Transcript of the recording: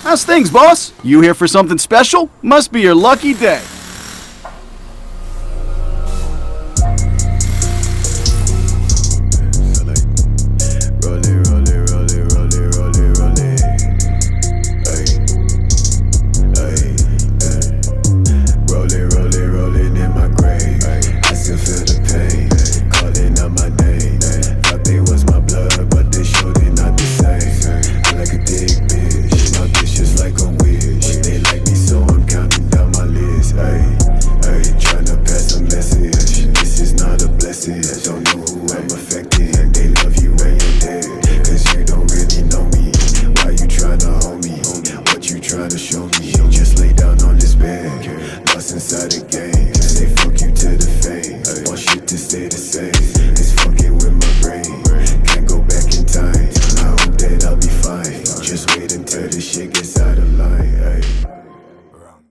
How's things, boss? You here for something special? Must be your lucky day. Don't know who I'm affecting. They love you when you're dead, cause you don't really know me. Why you tryna hold me? What you tryna show me? Just lay down on this bed, lost inside the game. Say fuck you to the face, want shit to stay the same.